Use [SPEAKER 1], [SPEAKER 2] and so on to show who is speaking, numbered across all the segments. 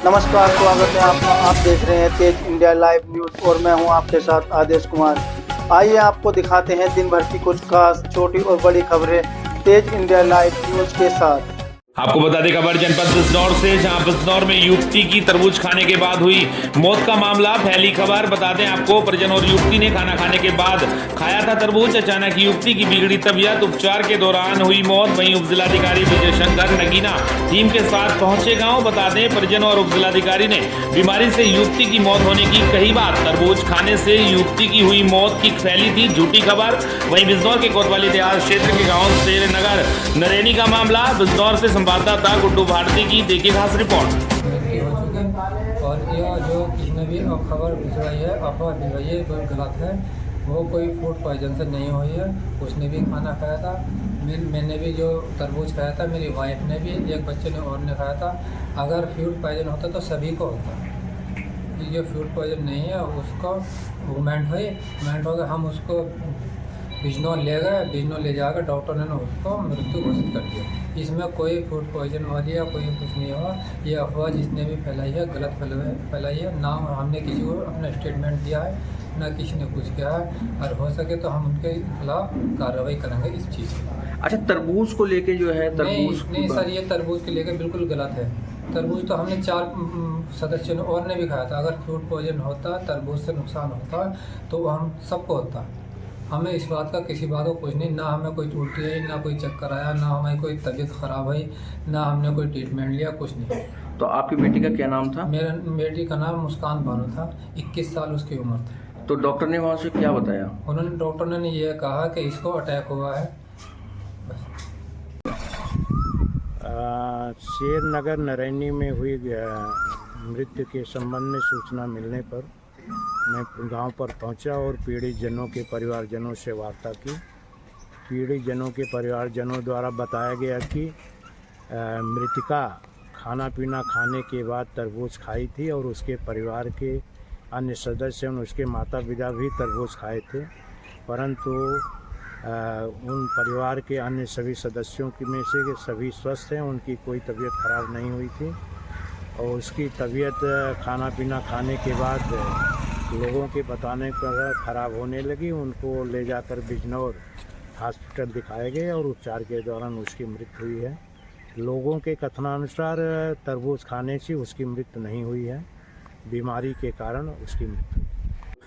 [SPEAKER 1] नमस्कार, स्वागत है आपका। आप देख रहे हैं तेज इंडिया लाइव न्यूज और मैं हूं आपके साथ आदेश कुमार। आइए आपको दिखाते हैं दिन भर की कुछ खास छोटी और बड़ी खबरें तेज इंडिया लाइव न्यूज के साथ।
[SPEAKER 2] आपको बता दें खबर जनपद बिजनौर से, जहां बिजनौर में युवती की तरबूज खाने के बाद हुई मौत का मामला। फैली खबर बता दें आपको, परिजन और युवती ने खाना खाने के बाद खाया था तरबूज। अचानक युवती की बिगड़ी तबीयत, उपचार के दौरान हुई मौत। वहीं उपजिलाधिकारी विजय शंकर नगीना टीम के साथ पहुंचे गाँव। बता दें परिजन और उपजिलाधिकारी ने बीमारी से युवती की मौत होने की कही बात। तरबूज खाने से युवती की हुई मौत की फैली थी झूठी खबर। वहीं बिजनौर के कोतवाली देहात क्षेत्र के गाँव शेरनगर नरैनी का मामला। बिजनौर से संवाददाता गुड्डू भारती की देखिए खास रिपोर्ट।
[SPEAKER 3] और यह जो किसने भी खबर भिजवाई है, अफवाह भिजवाई है, वो गलत है। वो कोई फूड पॉइजन से नहीं हुई है। उसने भी खाना खाया था, मैंने भी जो तरबूज खाया था, मेरी वाइफ ने भी, एक बच्चे ने और ने खाया था। अगर फूड पॉइजन होता तो सभी को होता। ये फूड पॉइजन नहीं है, उसको मूवमेंट हो गया। हम उसको बिजनौर ले गए, बिजनौर ले जाकर डॉक्टर ने उसको मृत्यु घोषित कर दिया। इसमें कोई फूड पॉइजन वाली या कोई कुछ नहीं हुआ। ये अफवाह जिसने भी फैलाई है, गलत फैलाई है। ना हमने किसी को अपना स्टेटमेंट दिया है, ना किसी ने कुछ किया है। और हो सके तो हम उनके खिलाफ कार्रवाई करेंगे इस चीज़ की।
[SPEAKER 4] अच्छा, तरबूज को लेके जो है तरबूज
[SPEAKER 3] नहीं सर, ये तरबूज को लेके बिल्कुल गलत है। तरबूज तो हमने 4 सदस्यों ने और ने भी खाया था। अगर फूड पॉइजन होता, तरबूज से नुकसान होता तो हम सबको होता। हमें इस बात का किसी बात को कुछ नहीं, ना हमें कोई उल्टी आई, ना कोई चक्कर आया, ना हमें कोई तबीयत ख़राब हुई, ना हमने कोई ट्रीटमेंट लिया, कुछ नहीं।
[SPEAKER 4] तो आपकी बेटी का क्या नाम था?
[SPEAKER 3] मेरा बेटी का नाम मुस्कान बानो था, 21 साल उसकी उम्र थी।
[SPEAKER 4] तो डॉक्टर ने वहाँ से क्या बताया?
[SPEAKER 3] डॉक्टर ने ये कहा कि इसको अटैक हुआ है।
[SPEAKER 5] शेरनगर नरैनी में हुई मृत्यु के संबंध में सूचना मिलने पर मैं गांव पर पहुंचा और पीड़ित जनों के परिवारजनों से वार्ता की। पीड़ित जनों के परिवारजनों द्वारा बताया गया कि मृतिका खाना पीना खाने के बाद तरबूज खाई थी और उसके परिवार के अन्य सदस्य, उसके माता पिता भी तरबूज खाए थे, परंतु उन परिवार के अन्य सभी सदस्यों की में से सभी स्वस्थ हैं, उनकी कोई तबीयत खराब नहीं हुई थी। और उसकी तबीयत खाना पीना खाने के बाद लोगों के बताने पर ख़राब होने लगी। उनको ले जाकर बिजनौर हॉस्पिटल दिखाए गए और उपचार के दौरान उसकी मृत्यु हुई है। लोगों के कथनानुसार तरबूज खाने से उसकी मृत्यु नहीं हुई है, बीमारी के कारण उसकी मृत्यु।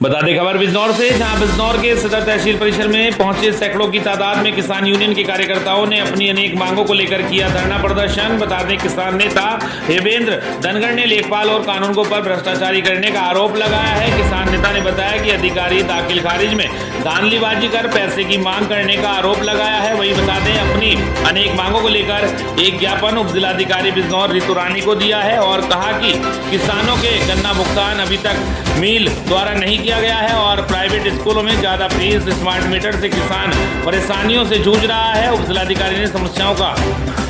[SPEAKER 2] बता दें खबर बिजनौर से, जहां बिजनौर के सदर तहसील परिसर में पहुंचे सैकड़ों की तादाद में किसान यूनियन के कार्यकर्ताओं ने अपनी अनेक मांगों को लेकर किया धरना प्रदर्शन। बता दें किसान नेता हेवेंद्र धनगढ़ ने लेखपाल और कानूनगो पर भ्रष्टाचारी करने का आरोप लगाया है। किसान नेता ने बताया कि अधिकारी दाखिल खारिज में धांधलीबाजी कर पैसे की मांग करने का आरोप लगाया है। वही बता दें अपनी अनेक मांगों को लेकर एक ज्ञापन उपजिलाधिकारी बिजनौर ऋतु रानी को दिया है और कहा कि किसानों के गन्ना भुगतान अभी तक मिल द्वारा नहीं किया गया है और प्राइवेट स्कूलों में ज्यादा फीस, स्मार्ट मीटर से किसान परेशानियों से जूझ रहा है। उपजिलाधिकारी ने समस्याओं का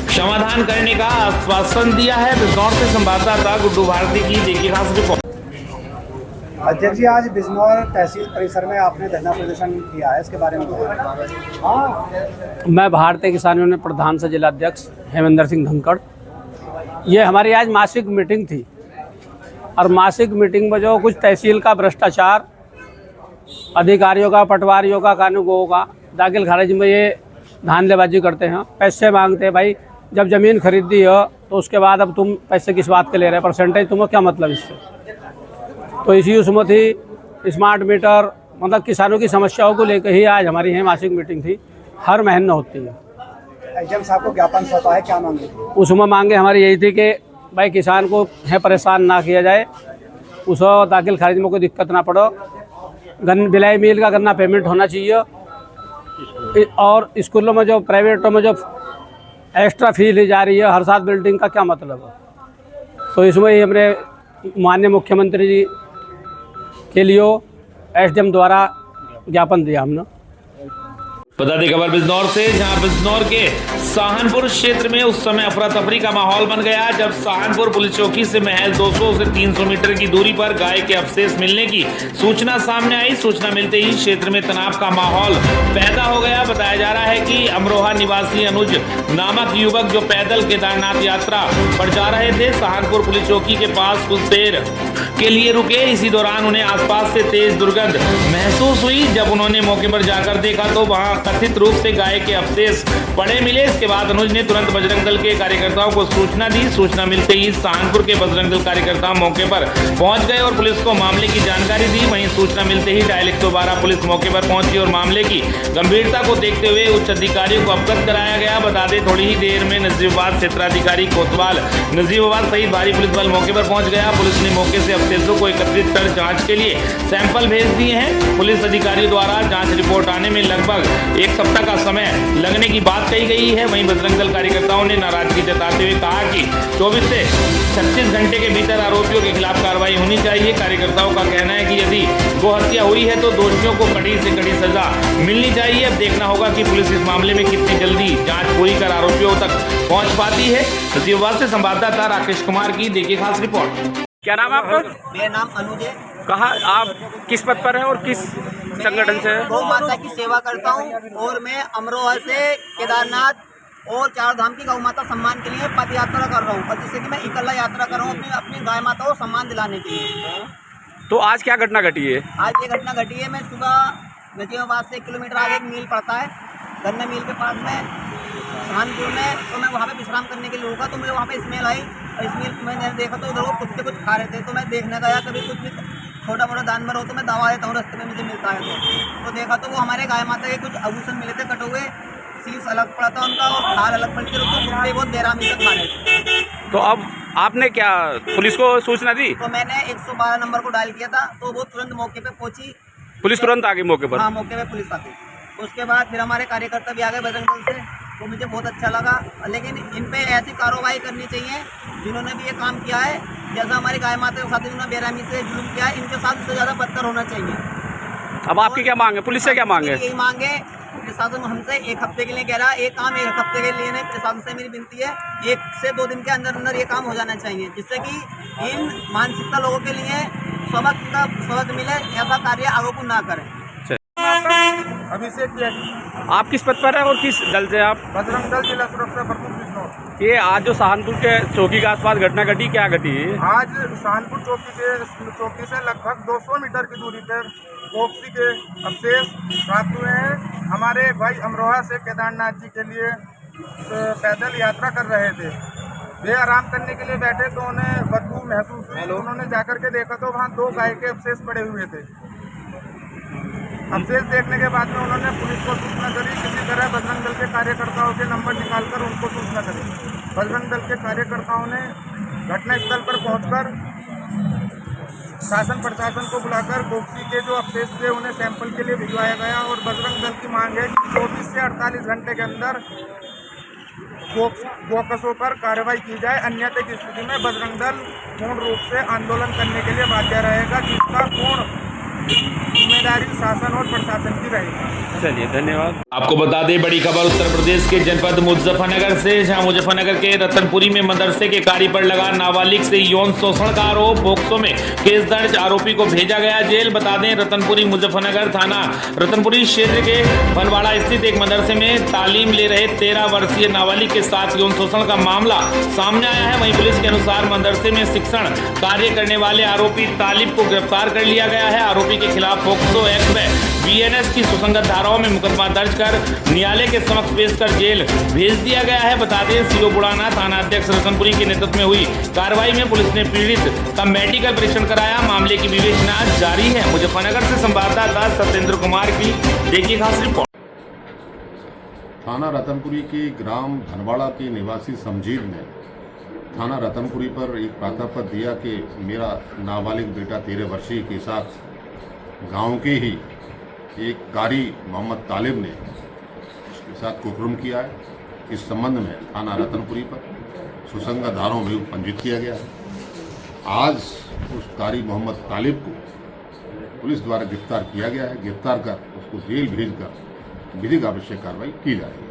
[SPEAKER 2] समाधान करने का आश्वासन दिया है। बिजनौर से संवाददाता गुड्डू भारती की देखिए खास रिपोर्ट।
[SPEAKER 1] अध्यक्ष जी, आज बिजनौर तहसील परिसर में आपने धरना प्रदर्शन किया है, इसके बारे में बताएं।
[SPEAKER 6] मैं भारतीय किसान यूनियन प्रधान से जिलाध्यक्ष हेमेंद्र सिंह धनखड़। ये हमारी आज मासिक मीटिंग थी और मासिक मीटिंग में जो कुछ तहसील का भ्रष्टाचार, अधिकारियों का, पटवारियों का, कानूनगों का दाखिल खारिज में ये धांधलेबाजी करते हैं, पैसे मांगते हैं। भाई जब ज़मीन खरीदी हो तो उसके बाद अब तुम पैसे किस बात के ले रहे हैं, परसेंटेज तुम्हें क्या मतलब इससे? तो इसी उसमें थी स्मार्ट मीटर, मतलब किसानों की समस्याओं को लेकर ही आज हमारी यहाँ मासिक मीटिंग थी। हर महीने होती है।
[SPEAKER 1] एसडीएम साहब को ज्ञापन सौंपा है, क्या मांगे?
[SPEAKER 6] उसमें मांगे हमारी यही थी कि भाई किसान को है परेशान ना किया जाए, उसको दाखिल खारिज में कोई दिक्कत ना पड़ो, बिलाई मिल का गन्ना पेमेंट होना चाहिए। और स्कूलों में जो प्राइवेटों में जो एक्स्ट्रा फी ली जा रही है हर साल बिल्डिंग का क्या मतलब है? तो इसमें ही हमने माननीय मुख्यमंत्री जी के लिए एसडीएम द्वारा ज्ञापन दिया हमने।
[SPEAKER 2] बता दें खबर बिजनौर से, जहां बिजनौर के सहानपुर क्षेत्र में उस समय अफरा तफरी का माहौल बन गया जब सहानपुर पुलिस चौकी से महज 200 से 300 मीटर की दूरी पर गाय के अवशेष मिलने की सूचना सामने आई। सूचना मिलते ही क्षेत्र में तनाव का माहौल पैदा हो गया। बताया जा रहा है कि अमरोहा निवासी अनुज नामक युवक जो पैदल केदारनाथ यात्रा पर जा रहे थे, सहानपुर पुलिस चौकी के पास कुछ देर के लिए रुके। इसी दौरान उन्हें आसपास से तेज दुर्गंध महसूस हुई। जब उन्होंने मौके पर जाकर देखा तो वहां कथित रूप से गाय के अवशेष पड़े मिले। इसके बाद अनुज ने तुरंत बजरंग दल के कार्यकर्ताओं को सूचना दी। सूचना मिलते ही सहानपुर के बजरंग दल कार्यकर्ता मौके पर पहुंच गए और पुलिस को मामले की जानकारी दी। वहीं सूचना मिलते ही डायल 112 पुलिस मौके पर पहुंची और मामले की गंभीरता को देखते हुए उच्च अधिकारियों को अवगत कराया गया। बता दें थोड़ी ही देर में नजीबाबाद क्षेत्राधिकारी कोतवाल नजीबाबाद सहित भारी पुलिस बल मौके पर पहुंच गया। पुलिस ने मौके से अवशेषों को एकत्रित कर जांच के लिए सैंपल भेज दिए हैं। पुलिस अधिकारियों द्वारा जांच रिपोर्ट आने में लगभग एक सप्ताह का समय लगने की बात कही गई है। वहीं बजरंग दल कार्यकर्ताओं ने नाराजगी जताते हुए कहा कि 24 से 36 घंटे के भीतर आरोपियों के खिलाफ कार्रवाई होनी चाहिए। कार्यकर्ताओं का कहना है कि यदि गो हत्या हुई है तो दोषियों को कड़ी से कड़ी सजा मिलनी चाहिए। अब देखना होगा कि पुलिस इस मामले में कितनी जल्दी जांच पूरी कर आरोपियों तक पहुंच पाती है। नजीबाबाद से संवाददाता राकेश कुमार की देखिए खास रिपोर्ट।
[SPEAKER 7] क्या नाम है आपका?
[SPEAKER 8] मेरा नाम अनुज है।
[SPEAKER 7] कहाँ आप किस पद पर हैं और किस संगठन से?
[SPEAKER 8] गौ माता की सेवा करता हूँ और मैं अमरोहा से केदारनाथ और चार धाम की गौ माता सम्मान के लिए पद यात्रा कर रहा हूँ, और जिससे कि मैं इकल्ला यात्रा कर रहा हूँ अपनी गाय माता को सम्मान दिलाने के लिए।
[SPEAKER 7] तो आज क्या घटना घटी है?
[SPEAKER 8] आज ये घटना घटी है, मैं सुबह नजीबाबाद से 1 किलोमीटर आगे एक मील पड़ता है, गन्ना मील के पास में सहानपुर में, तो मैं वहाँ पे विश्राम करने के लिए रुका तो मुझे वहाँ पे स्मेल आई और स्मेल मैंने देखा तो उधर वो कुत्ते कुछ खा रहे थे। तो मैं देखने गया, कभी कुछ भी छोटा मोटा जानवर हो तो मैं दवा देता हूँ रास्ते में मुझे मिलता है तो देखा तो वो हमारे गाय माता के कुछ आभूषण मिले थे कटे हुए, शीश अलग पड़ा था उनका और खाल अलग पड़ी थी, उसको कुत्ते बहुत बेरामी से खा रहे थे।
[SPEAKER 7] तो अब आपने क्या पुलिस को सूचना दी?
[SPEAKER 8] तो मैंने 112 नंबर को डायल किया था तो वो तुरंत मौके पे पहुंची।
[SPEAKER 7] पुलिस तुरंत आ गई मौके पर?
[SPEAKER 8] हाँ, मौके पे पुलिस आती। उसके बाद फिर हमारे कार्यकर्ता भी आ गए बजरंग दल से, तो मुझे बहुत अच्छा लगा। लेकिन इन पे ऐसी कार्रवाई करनी चाहिए जिन्होंने भी ये काम किया है, जैसा हमारी गाय माता के साथ इन्होंने बेरहमी से जुल्म किया है, इनके साथ इससे ज़्यादा बदतर होना चाहिए।
[SPEAKER 7] अब आपकी क्या मांग है? पुलिस से क्या मांग है?
[SPEAKER 8] यही मांग है, प्रशासन हमसे 1 हफ्ते के लिए कह रहा है, एक काम 1 हफ्ते के लिए नहीं, प्रशासन से मेरी विनती है 1 से 2 दिन के अंदर अंदर ये काम हो जाना चाहिए, जिससे कि इन मानसिकता लोगों के लिए सबक मिले, ऐसा कार्य आगे को ना करें।
[SPEAKER 9] अभिषेक त्यागी।
[SPEAKER 7] आप किस पद पर हैं और किस दल से आप?
[SPEAKER 9] बजरंग दल जिला सुरक्षा प्रमुख बिजनौर।
[SPEAKER 7] ये आज जो सहानपुर के चौकी के आसपास घटना घटी, क्या घटी है?
[SPEAKER 9] आज सहानपुर चौकी से लगभग 200 मीटर की दूरी पर बॉक्सी के अवशेष प्राप्त हुए हैं। हमारे भाई अमरोहा से केदारनाथ जी के लिए पैदल यात्रा कर रहे थे, वे आराम करने के लिए बैठे तो उन्हें बदबू महसूस हुई। उन्होंने जाकर के देखा तो वहाँ 2 गाय के अवशेष पड़े हुए थे। अवशेष देखने के बाद में उन्होंने पुलिस को सूचना करी, किसी तरह बजरंग दल के कार्यकर्ताओं के नंबर निकालकर उनको सूचना करी। बजरंग दल के कार्यकर्ताओं ने घटनास्थल पर पहुंचकर शासन प्रशासन को बुलाकर बॉक्सी के जो अवशेष थे उन्हें सैंपल के लिए भिजवाया गया। और बजरंग दल की मांग है कि 24 से 48 घंटे के अंदर गोकसों पर कार्रवाई की जाए, अन्यथा की स्थिति में बजरंग दल पूर्ण रूप से आंदोलन करने के लिए बाध्य रहेगा, जिसका पूर्ण जिम्मेदारी शासन और प्रशासन की रहेगी।
[SPEAKER 7] चलिए, धन्यवाद।
[SPEAKER 2] आपको बता दें बड़ी खबर उत्तर प्रदेश के जनपद मुजफ्फरनगर से, जहां मुजफ्फरनगर के रतनपुरी में मदरसे के कारी पर लगा नाबालिग से यौन शोषण का आरोप, पोक्सो में केस दर्ज, आरोपी को भेजा गया जेल। बता दें रतनपुरी मुजफ्फरनगर थाना रतनपुरी क्षेत्र के फलवाड़ा स्थित एक मदरसे में तालीम ले रहे 13 वर्षीय नाबालिग के साथ यौन शोषण का मामला सामने आया है। वहीं पुलिस के अनुसार मदरसे में शिक्षण कार्य करने वाले आरोपी तालिब को गिरफ्तार कर लिया गया है। आरोपी के खिलाफ पोक्सो एक्ट में बीएनएस की सुसंगत धाराओं में मुकदमा दर्ज कर न्यायालय के समक्ष पेश कर जेल भेज दिया गया है। बता दें सीओ बुढ़ाना थाना अध्यक्ष रतनपुरी के नेतृत्व में हुई कार्रवाई में पुलिस ने पीड़ित का मेडिकल परीक्षण कराया। मामले की विवेचना जारी है। मुजफ्फरनगर से संवाददाता सत्येंद्र कुमार की देखिए खास रिपोर्ट।
[SPEAKER 10] थाना रतनपुरी की ग्राम धनवाड़ा के निवासी समजीद ने थाना रतनपुरी पर एक प्रार्थना दिया कि मेरा नाबालिग बेटा 13 वर्षीय के साथ गांव के ही एक कारी मोहम्मद तालिब ने उसके साथ कुकर्म किया है। इस संबंध में थाना रतनपुरी पर सुसंगत धाराओं में पंजीकृत किया गया है। आज उस कारी मोहम्मद तालिब को पुलिस द्वारा गिरफ्तार किया गया है। गिरफ्तार कर उसको जेल भेजकर विधिक आवश्यक कार्रवाई की जा रही है।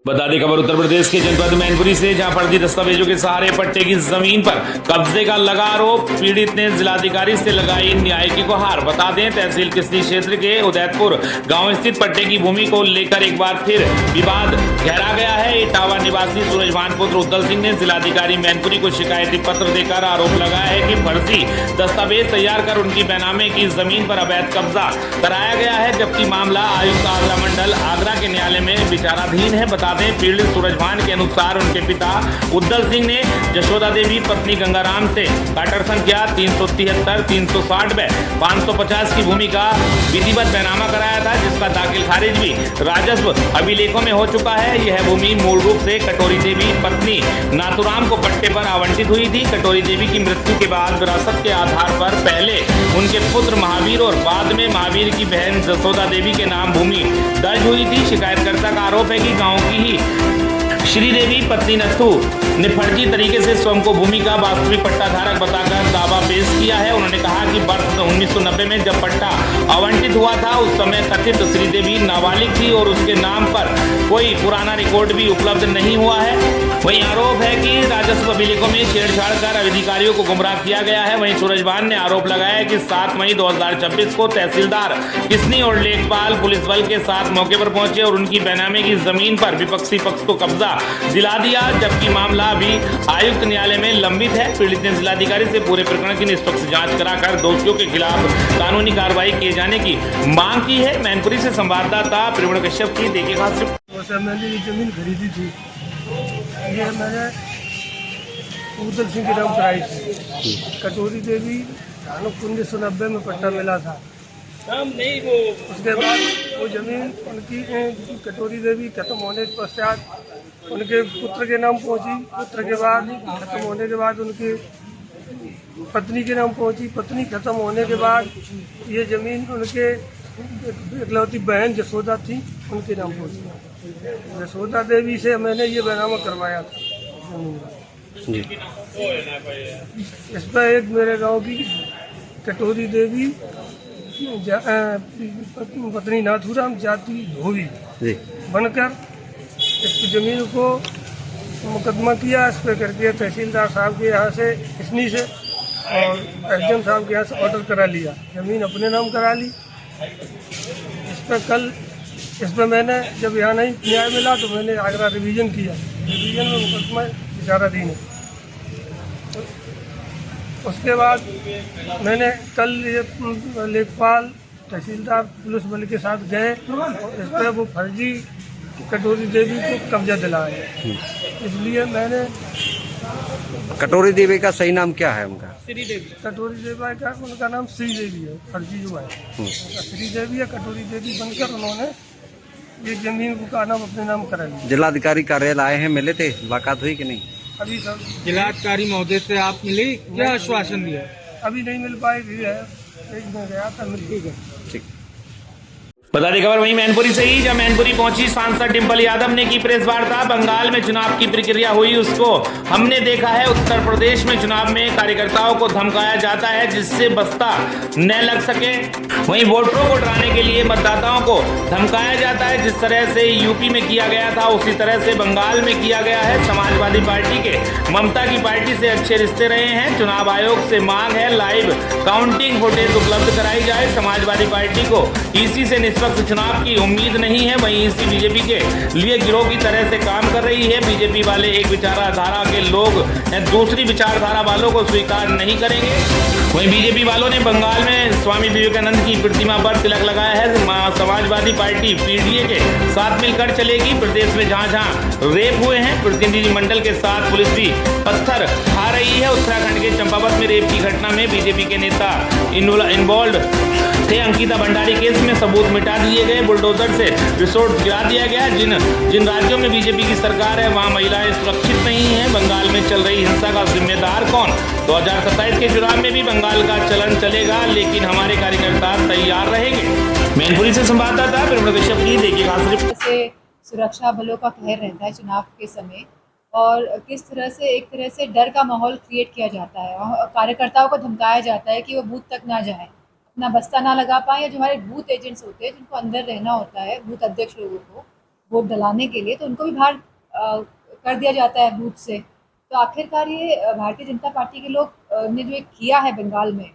[SPEAKER 2] बता दें खबर उत्तर प्रदेश के जनपद मैनपुरी से, जहां फर्जी दस्तावेजों के सहारे पट्टे की जमीन पर कब्जे का लगा आरोप। पीड़ित ने जिलाधिकारी से लगाई न्याय की गुहार। बता दें तहसील किस्ती क्षेत्र के उदयपुर गांव स्थित पट्टे की भूमि को लेकर एक बार फिर विवाद गहरा गया है। इटावा निवासी सूरजभान पुत्र उद्दल सिंह ने जिलाधिकारी मैनपुरी को शिकायती पत्र देकर आरोप लगाया है कि फर्जी दस्तावेज तैयार कर उनकी बेनामे की जमीन पर अवैध कब्जा कराया गया है, जबकि मामला आयुक्त आगरा मंडल आगरा के न्यायालय में विचाराधीन है। बता दें पीड़ित सूरजभान के अनुसार उनके पिता उद्दल सिंह ने यशोदा देवी पत्नी गंगाराम से काटर संख्या 373, 360 व 550 की भूमि का विधिवत बैनामा कराया था, जिसका दाखिल खारिज भी राजस्व अभिलेखों में हो चुका है। यह भूमि मूल रूप से कटोरी देवी पत्नी नाथुराम को पट्टे पर आवंटित हुई थी। कटोरी देवी की मृत्यु के बाद विरासत के आधार पर पहले उनके पुत्र महावीर और बाद में महावीर की बहन यशोदा देवी के नाम भूमि दर्ज हुई थी। शिकायतकर्ता का आरोप है कि गांव की ही श्रीदेवी पत्नी नथु ने फर्जी तरीके से स्वयं को भूमि का वास्तविक पट्टा धारक बताकर दावा पेश किया है। उन्होंने कहा कि वर्ष 1990 में जब पट्टा आवंटित हुआ था उस समय कथित श्रीदेवी नाबालिग थी और उसके नाम पर कोई पुराना रिकॉर्ड भी उपलब्ध नहीं हुआ है। वहीं आरोप है कि राजस्व अभिलेखों में छेड़छाड़ कर अधिकारियों को गुमराह किया गया है। वहीं सूरजभान ने आरोप लगाया कि 7 मई 2026 को तहसीलदार किस्नी और लेखपाल पुलिस बल के साथ मौके पर पहुंचे और उनकी बेनामे की जमीन पर विपक्षी पक्ष को कब्जा दिला दिया, जबकि मामला अभी आयुक्त न्यायालय में लंबित है। पीड़ित ने जिलाधिकारी से पूरे प्रकरण की निष्पक्ष जांच कराकर दोषियों के खिलाफ कानूनी कार्रवाई किए जाने की मांग की है। मैनपुरी से संवाददाता प्रवीण कश्यप की देखिए खास रिपोर्ट।
[SPEAKER 11] मैंने ये जमीन खरीदी थी, ये मैंने उद्दल सिंह के नाम कराई थी। कटोरी देवी 1990 में पट्टा मिला था। उसके बाद वो जमीन उनकी कटोरी देवी खत्म होने के पश्चात उनके पुत्र के नाम पहुंची। पुत्र के बाद खत्म होने के बाद उनकी पत्नी के नाम पहुंची। पत्नी खत्म होने के बाद ये जमीन उनके इकलौती बहन यशोदा थी, उनके नाम पहुंची। यशोदा देवी से मैंने ये बैनामा करवाया था जी। इस पर एक मेरे गांव की कटोरी देवी पत्नी नाथुराम जाति धोबी बनकर इस जमीन को मुकदमा किया। इस पर करके तहसीलदार साहब के यहाँ से किस्नी से और एसडीएम साहब के यहाँ से ऑर्डर करा लिया, जमीन अपने नाम करा ली। इस पर मैंने जब यहाँ नहीं न्याय मिला तो मैंने आगरा रिवीजन किया। रिवीजन में मुकदमा विचाराधीन है। उसके बाद मैंने कल ये लेखपाल तहसीलदार पुलिस बल के साथ गए और इस पर वो फर्जी कटोरी देवी को कब्जा दिलाया। इसलिए मैंने
[SPEAKER 12] कटोरी देवी का सही नाम क्या है उनका?
[SPEAKER 11] कटोरी देवी का उनका नाम श्रीदेवी है, फर्जी जो है श्रीदेवी है। कटोरी देवी बनकर उन्होंने ये जमीन का नाम अपने नाम करा लिया।
[SPEAKER 12] जिलाधिकारी कार्यालय आए हैं, मिले थे, मुलाकात हुई कि नहीं?
[SPEAKER 11] अभी सर
[SPEAKER 3] जिलाधिकारी महोदय से आप मिली, क्या आश्वासन दिया?
[SPEAKER 11] अभी नहीं मिल पाई है, एक दिन गया था, मिल गई।
[SPEAKER 12] ठीक।
[SPEAKER 2] बता दें खबर वहीं मैनपुरी से ही, जब मैनपुरी पहुंची सांसद डिंपल यादव ने की प्रेस वार्ता। बंगाल में चुनाव की प्रक्रिया हुई उसको हमने देखा है। उत्तर प्रदेश में चुनाव में कार्यकर्ताओं को धमकाया जाता है जिससे बस्ता न लग सके। वहीं वोटरों को डराने के लिए मतदाताओं को धमकाया जाता है। जिस तरह से यूपी में किया गया था उसी तरह से बंगाल में किया गया है। समाजवादी पार्टी के ममता की पार्टी से अच्छे रिश्ते रहे हैं। चुनाव आयोग से मांग है लाइव काउंटिंग फुटेज उपलब्ध कराई जाए। समाजवादी पार्टी को ईसी से निष्पक्ष चुनाव की उम्मीद नहीं है। वहीं ईसी बीजेपी के लिए गिरोह की तरह से काम कर रही है। बीजेपी वाले एक विचारधारा के लोग दूसरी विचारधारा वालों को स्वीकार नहीं करेंगे। वहीं बीजेपी वालों ने बंगाल में स्वामी विवेकानंद की प्रतिमा पर तिलक लगाया है। समाजवादी पार्टी पीडीए के साथ मिलकर चलेगी। प्रदेश में जहां जहां रेप हुए हैं प्रतिनिधिमंडल के साथ पुलिस भी पत्थर खा रही है। उत्तराखंड के चंपावत में रेप की घटना में बीजेपी के नेता इन्वॉल्व थे। अंकिता भंडारी केस में सबूत मिटा दिए गए। बुलडोजर से रिसोर्ट गिरा दिया गया। जिन राज्यों में बीजेपी की सरकार है वहां महिलाएं सुरक्षित नहीं है। बंगाल में चल रही हिंसा का जिम्मेदार कौन? 2027 के चुनाव में भी बंगाल का चलन चलेगा, लेकिन हमारे कार्यकर्ता तैयार रहेंगे। मैनपुरी से संवाददाता प्रवीण कश्यप की देखिए खास रिपोर्ट।
[SPEAKER 13] सुरक्षा बलों का कहर रहता है चुनाव के समय, और किस तरह से एक तरह से डर का माहौल क्रिएट किया जाता है और कार्यकर्ताओं को धमकाया जाता है कि वो बूथ तक ना जाए। अपना बस्ता ना लगा पाएँ, या जो हमारे बूथ एजेंट्स होते हैं जिनको अंदर रहना होता है, बूथ अध्यक्ष लोगों को वोट डलाने के लिए, तो उनको भी बाहर कर दिया जाता है बूथ से। तो आखिरकार ये भारतीय जनता पार्टी के लोग ने जो एक किया है बंगाल में,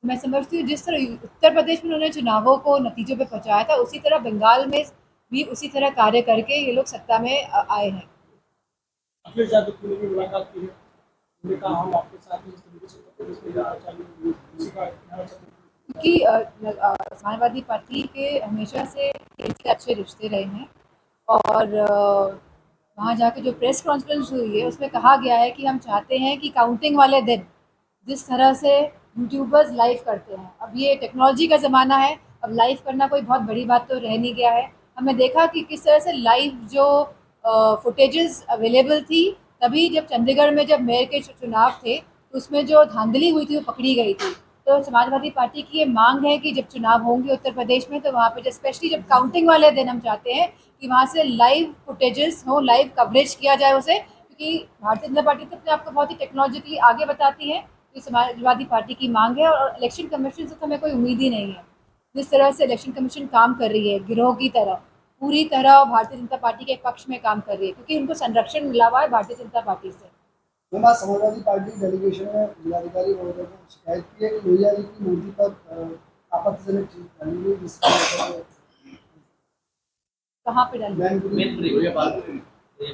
[SPEAKER 13] मैं समझती हूँ जिस तरह उत्तर प्रदेश में उन्होंने चुनावों को नतीजों पे पहुँचाया था, उसी तरह बंगाल में भी उसी तरह कार्य करके ये लोग सत्ता में आए हैं।
[SPEAKER 14] अखिलेश यादव की मुलाकात की है, उन्होंने कहा हम आपके साथ इस तरीके से
[SPEAKER 13] क्योंकि समाजवादी पार्टी के हमेशा से अच्छे रिश्ते रहे हैं, और वहाँ जाके जो प्रेस कॉन्फ्रेंस हुई है उसमें कहा गया है कि हम चाहते हैं कि काउंटिंग वाले दिन जिस तरह से यूट्यूबर्स लाइव करते हैं, अब ये टेक्नोलॉजी का ज़माना है, अब लाइव करना कोई बहुत बड़ी बात तो रह नहीं गया है। हमने देखा कि किस तरह से लाइव जो फुटेजेस अवेलेबल थी, तभी जब चंडीगढ़ में जब मेयर के चुनाव थे तो उसमें जो धांधली हुई थी वो पकड़ी गई थी। तो समाजवादी पार्टी की ये मांग है कि जब चुनाव होंगे उत्तर प्रदेश में, तो वहाँ पे स्पेशली जब काउंटिंग वाले दिन हम चाहते हैं कि वहाँ से लाइव फुटेजेस हो, लाइव कवरेज किया जाए उसे, क्योंकि भारतीय जनता पार्टी तो अपने आप को बहुत ही टेक्नोलॉजिकली आगे बताती है। तो समाजवादी पार्टी की मांग है, और इलेक्शन कमीशन से तो हमें कोई उम्मीद ही नहीं है। जिस तरह से इलेक्शन कमीशन काम कर रही है गिरोह की तरह, पूरी तरह भारतीय जनता पार्टी के पक्ष में काम कर रही है, क्योंकि उनको संरक्षण मिला हुआ है भारतीय जनता पार्टी से।
[SPEAKER 14] समाजवादी पार्टी डेलीगेशन में जिलाधिकारी महोदय ने शिकायत की है कि लोहिया जी की मूर्ति पर आपत्तिजनक चीज डाली गई, जिसकी
[SPEAKER 13] कहाँ पे डाली?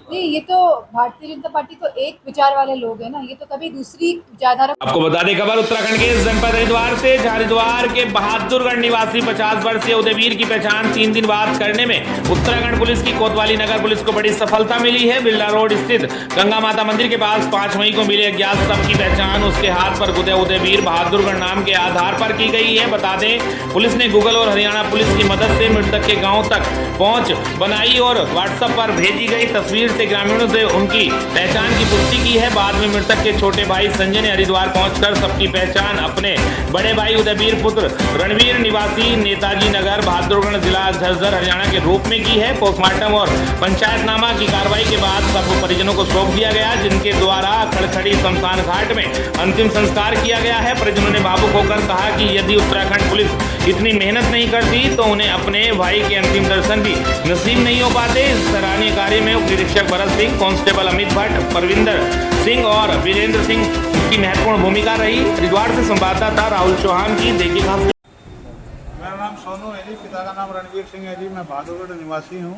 [SPEAKER 13] नहीं, ये तो भारतीय जनता पार्टी तो एक विचार वाले लोग हैं ना, ये तो कभी दूसरी विचारधारा।
[SPEAKER 2] आपको बता दें खबर उत्तराखंड के जनपद हरिद्वार से, हरिद्वार के बहादुरगढ़ निवासी 50 वर्षीय उदयवीर की पहचान 3 दिन बाद करने में उत्तराखंड पुलिस की कोतवाली नगर पुलिस को बड़ी सफलता मिली है। बिरला रोड स्थित गंगा माता मंदिर के पास 5 मई को मिले अज्ञात शव की पहचान उसके हाथ पर गुदे उदयवीर बहादुरगढ़ नाम के आधार पर की गई है। बता दें पुलिस ने गूगल और हरियाणा पुलिस की मदद से मृतक के गाँव तक पहुंच बनाई और व्हाट्सएप पर भेजी गई तस्वीर से ग्रामीणों से उनकी पहचान की पुष्टि की है। बाद में मृतक के छोटे भाई संजय ने हरिद्वार पहुंचकर सबकी पहचान अपने बड़े भाई उदयवीर पुत्र रणवीर निवासी नेताजी नगर बहादुरगढ़ जिला झज्जर हरियाणा के रूप में की है। पोस्टमार्टम और पंचायतनामा की कार्रवाई के बाद सबको परिजनों को सौंप दिया गया, जिनके द्वारा खड़खड़ी शमशान घाट में अंतिम संस्कार किया गया है। परिजनों ने भावुक होकर कहा कि यदि उत्तराखंड पुलिस इतनी मेहनत नहीं करती तो उन्हें अपने भाई के अंतिम दर्शन भी नसीब नहीं हो पाते। इस सराहनीय कार्य में निरीक्षक भरत सिंह, कांस्टेबल अमित भट्ट, परविंदर सिंह और वीरेंद्र सिंह की महत्वपूर्ण भूमिका रही। हरिद्वार से संवाददाता राहुल चौहान की देखी खास।
[SPEAKER 5] मेरा नाम सोनू है जी, पिता का नाम रणवीर सिंह है जी। मैं बहादुरगढ़ निवासी हूँ,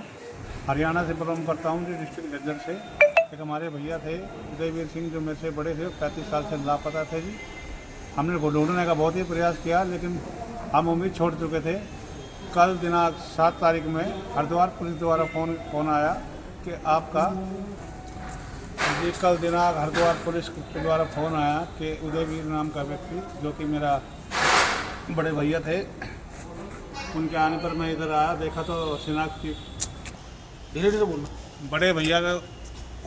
[SPEAKER 5] हरियाणा से बिलोंग करता हूँ जी, डिस्ट्रिक्ट झज्जर से। एक हमारे भैया थे उदयवीर सिंह, जो मेरे से बड़े थे, 35 साल से लापता थे जी। हमने उनको ढूंढने का बहुत ही प्रयास किया, लेकिन हम उम्मीद छोड़ चुके थे। कल दिनांक 7 तारीख में हरिद्वार पुलिस द्वारा फ़ोन आया कि आपका जी, कल दिनांक हरिद्वार पुलिस के द्वारा फ़ोन आया कि उदयवीर नाम का व्यक्ति, जो कि मेरा बड़े भैया थे, उनके आने पर मैं इधर आया, देखा तो शिनाख्त की धीरे धीरे बोलना, बड़े भैया का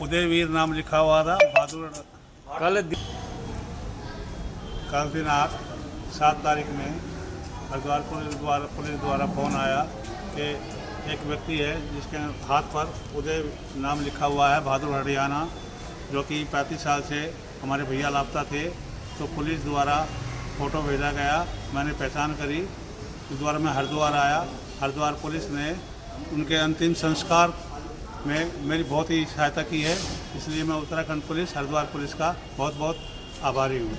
[SPEAKER 5] उदयवीर नाम लिखा हुआ था बहादुर। कल दिनांक 7 तारीख में हरिद्वार पुलिस द्वारा फ़ोन आया कि एक व्यक्ति है जिसके हाथ पर उदय नाम लिखा हुआ है, बहादुर हरियाणा, जो कि 35 साल से हमारे भैया लापता थे। तो पुलिस द्वारा फ़ोटो भेजा गया, मैंने पहचान करी, इस द्वारा मैं हरिद्वार आया। हरिद्वार पुलिस ने उनके अंतिम संस्कार में मेरी बहुत ही सहायता की है, इसलिए मैं उत्तराखंड पुलिस, हरिद्वार पुलिस का बहुत बहुत आभारी हूँ।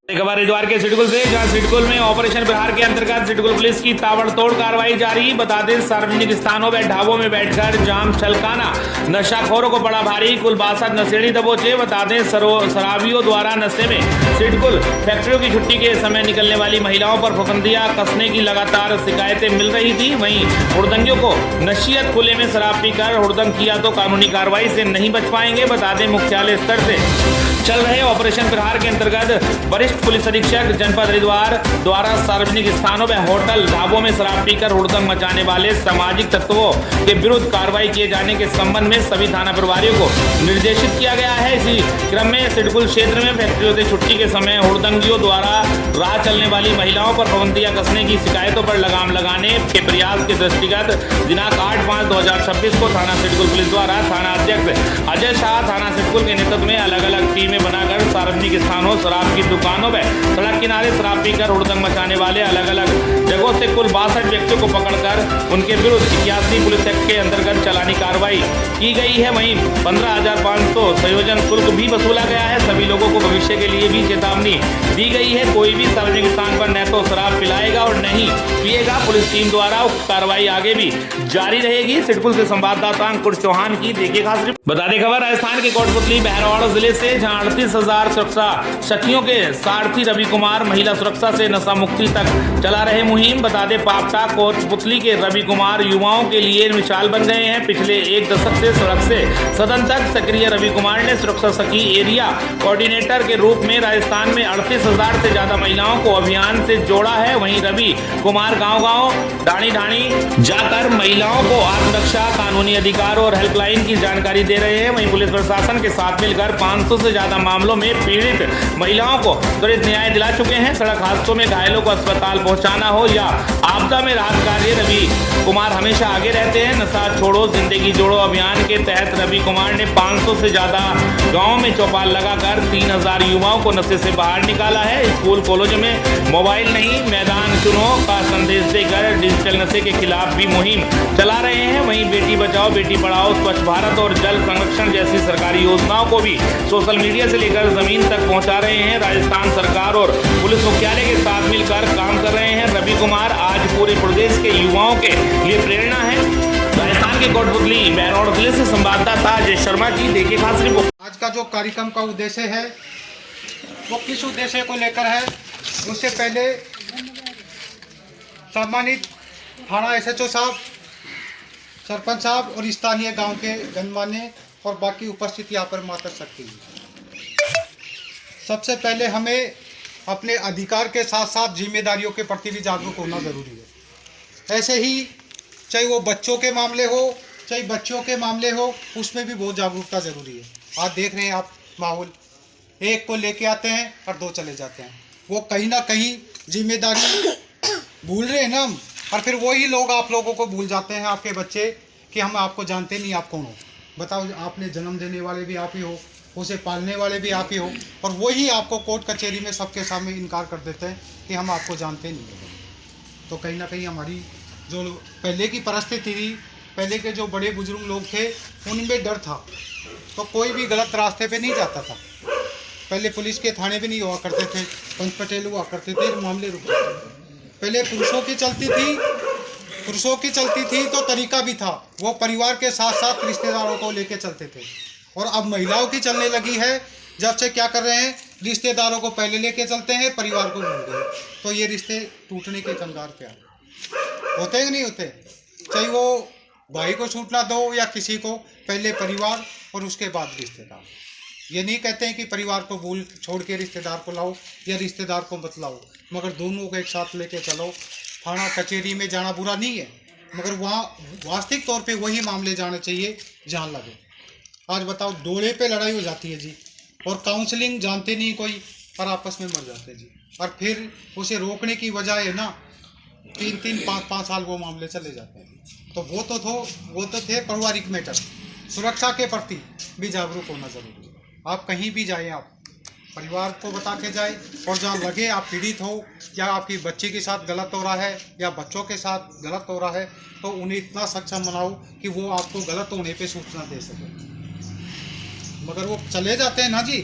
[SPEAKER 2] खबर हरिद्वार के सिडकुल से, जहां सिडकुल में ऑपरेशन बिहार के अंतर्गत सिडकुल पुलिस की ताबड़तोड़ कार्रवाई जारी। बता दें सार्वजनिक स्थानों व ढाबों में बैठकर जाम छलकाना नशाखोरों को पड़ा भारी, कुल 62 नशेड़ी दबोचे। बता दें शराबियों द्वारा नशे में सिडकुल फैक्ट्रियों की छुट्टी के समय निकलने वाली महिलाओं पर फफंदियां कसने की लगातार शिकायतें मिल रही थी। वहीं हुड़दंगियों को नशीयत खुले में शराब पीकर हुड़दंग किया तो कानूनी कार्रवाई से नहीं बच पाएंगे। बता दें मुख्यालय स्तर से चल रहे ऑपरेशन बिहार के अंतर्गत वरिष्ठ पुलिस अधीक्षक जनपद हरिद्वार द्वारा सार्वजनिक स्थानों में होटल ढाबों में शराब पीकर हुड़दंग मचाने वाले सामाजिक तत्वों के विरुद्ध कार्रवाई किए जाने के संबंध में सभी थाना प्रभारियों को निर्देशित किया गया है। इसी क्रम में सिडकुल क्षेत्र में फैक्ट्रियों से छुट्टी के समय हुड़दंगियों द्वारा राह चलने वाली महिलाओं पर पाबंदियां कसने की शिकायतों पर लगाम लगाने के प्रयास के दृष्टिगत दिनांक 8/5/2026 को थाना सिडकुल पुलिस द्वारा थाना अध्यक्ष अजय शाह थाना सिडकुल के नेतृत्व में अलग अलग टीमें बनाकर सार्वजनिक स्थानों, शराब की दुकानों में सड़क किनारे शराब पीकर हुड़दंग मचाने वाले अलग अलग जगहों से कुल 62 व्यक्तियों को पकड़कर उनके विरुद्ध 81 पुलिस एक्ट के अंतर्गत चालानी कार्रवाई की गई है। वहीं 15,500 संयोजन शुल्क भी वसूला गया है। सभी लोगों को भविष्य के लिए भी चेतावनी दी गई है, कोई भी सार्वजनिक स्थान पर न तो शराब पिलाएगा और न ही पिएगा। पुलिस टीम द्वारा कार्रवाई आगे भी जारी रहेगी। सिडकुल से संवाददाता अंकुर चौहान की देखिए खास रिपोर्ट। बता दें खबर राजस्थान के कोटपुतली बहरौड़ जिले से, जहां 38,000 सुरक्षा सखियों के सारथी रवि कुमार महिला सुरक्षा से नशा मुक्ति तक चला रहे मुहिम। बता दें पापटा कोटपुतली के रवि कुमार युवाओं के लिए मिसाल बन गए हैं। पिछले एक दशक से सड़क से सदन तक सक्रिय रवि कुमार ने सुरक्षा सखी एरिया कोऑर्डिनेटर के रूप में राजस्थान में 38,000 से ज्यादा महिलाओं को अभियान से जोड़ा है। वहीं रवि कुमार गांव-गांव, ढाणी-ढाणी जाकर महिलाओं को आत्मरक्षा, कानूनी अधिकार और हेल्पलाइन की जानकारी दे रहे हैं। वहीं पुलिस प्रशासन के साथ मिलकर 500 से ज्यादा मामलों में पीड़ित महिलाओं को त्वरित न्याय दिला चुके हैं। सड़क हादसों में घायलों को अस्पताल पहुंचाना हो या आपदा में राहत कार्य, रवि कुमार हमेशा आगे रहते हैं। नशा छोड़ो जिंदगी जोड़ो अभियान के तहत रवि कुमार ने 500 से ज्यादा गाँव में चौपाल लगाकर 3,000 युवाओं को नशे से बाहर निकाला है। स्कूल कॉलेज में मोबाइल नहीं, मैदान चुनो का संदेश देकर डिजिटल नशे के खिलाफ भी मुहिम चला रहे हैं। वहीं बेटी बचाओ बेटी पढ़ाओ, स्वच्छ भारत और जल संरक्षण जैसी सरकारी योजनाओं को भी सोशल मीडिया से लेकर जमीन तक पहुंचा रहे हैं। राजस्थान सरकार और पुलिस मुख्यालय के साथ मिलकर काम कर रहे हैं। रवि कुमार आज पूरे प्रदेश के युवाओं के लिए प्रेरणा है। राजस्थान के कोटपुतली बहरौड़ जिले से संवाददाता अजय शर्मा की देखिए खास रिपोर्ट।
[SPEAKER 15] आज का जो कार्यक्रम का उद्देश्य है वो किस उद्देश्य को लेकर है, उससे पहले सम्मानित थाना SHO साहब, सरपंच साहब और स्थानीय गांव के गणमान्य और बाकी उपस्थित यहाँ पर माता शक्ति, सबसे पहले हमें अपने अधिकार के साथ साथ जिम्मेदारियों के प्रति भी जागरूक होना ज़रूरी है। ऐसे ही चाहे वो बच्चों के मामले हो चाहे बच्चों के मामले हो, उसमें भी बहुत जागरूकता ज़रूरी है। आज देख रहे हैं आप माहौल, एक को लेके आते हैं और दो चले जाते हैं। वो कहीं ना कहीं जिम्मेदारी भूल रहे हैं ना हम, और फिर वही लोग आप लोगों को भूल जाते हैं, आपके बच्चे, कि हम आपको जानते नहीं, आप कौन हो। बताओ, आपने जन्म देने वाले भी आप ही हो, उसे पालने वाले भी आप ही हो, और वही आपको कोर्ट कचहरी में सबके सामने इनकार कर देते हैं कि हम आपको जानते नहीं। तो कहीं ना कहीं हमारी जो पहले की परिस्थिति थी, पहले के जो बड़े बुजुर्ग लोग थे, उनमें डर था, तो कोई भी गलत रास्ते पे नहीं जाता था। पहले पुलिस के थाने भी नहीं हुआ करते थे, पंच पटेल हुआ करते थे, मामले रुक जाते थे। पहले पुरुषों की चलती थी तो तरीका भी था, वो परिवार के साथ साथ रिश्तेदारों को लेके चलते थे। और अब महिलाओं की चलने लगी है, जब से क्या कर रहे हैं, रिश्तेदारों को पहले लेके चलते हैं, परिवार को भूल गए। तो ये रिश्ते टूटने के कंगार पे होते कि नहीं होते? चाहे वो भाई को छूटना दो या किसी को, पहले परिवार और उसके बाद रिश्तेदार। ये नहीं कहते हैं कि परिवार को भूल छोड़ के रिश्तेदार को लाओ या रिश्तेदार को मत लाओ, मगर दोनों को एक साथ लेके चलो। थाना कचहरी में जाना बुरा नहीं है, मगर वहाँ वास्तविक तौर पे वही मामले जाने चाहिए जहाँ लगे। आज बताओ, डोले पे लड़ाई हो जाती है जी, और काउंसलिंग जानते नहीं कोई, और आपस में मर जाते हैं जी। और फिर उसे रोकने की वजह है ना, 3-3, 5-5 साल वो मामले चले जाते हैं। तो वो तो थे पारिवारिक मैटर। सुरक्षा के प्रति भी जागरूक होना जरूरी है। आप कहीं भी जाएं, आप परिवार को बता के जाए, और जहाँ लगे आप पीड़ित हो या आपकी बच्ची के साथ गलत हो रहा है या बच्चों के साथ गलत हो रहा है, तो उन्हें इतना सक्षम बनाओ कि वो आपको गलत होने पे सूचना दे सके। मगर वो चले जाते हैं ना जी,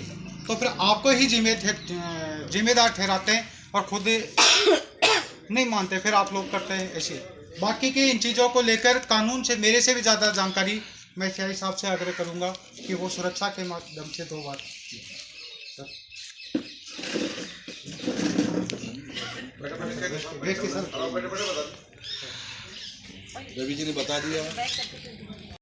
[SPEAKER 15] तो फिर आपको ही जिम्मेदार ठहराते हैं और खुद नहीं मानते, फिर आप लोग करते हैं ऐसे। बाकी की इन चीज़ों को लेकर कानून से मेरे से भी ज़्यादा जानकारी मैं सीआई साहब से आग्रह करूंगा कि वो सुरक्षा के माध्यम से 2 बार
[SPEAKER 16] रवि जी ने बता दिया।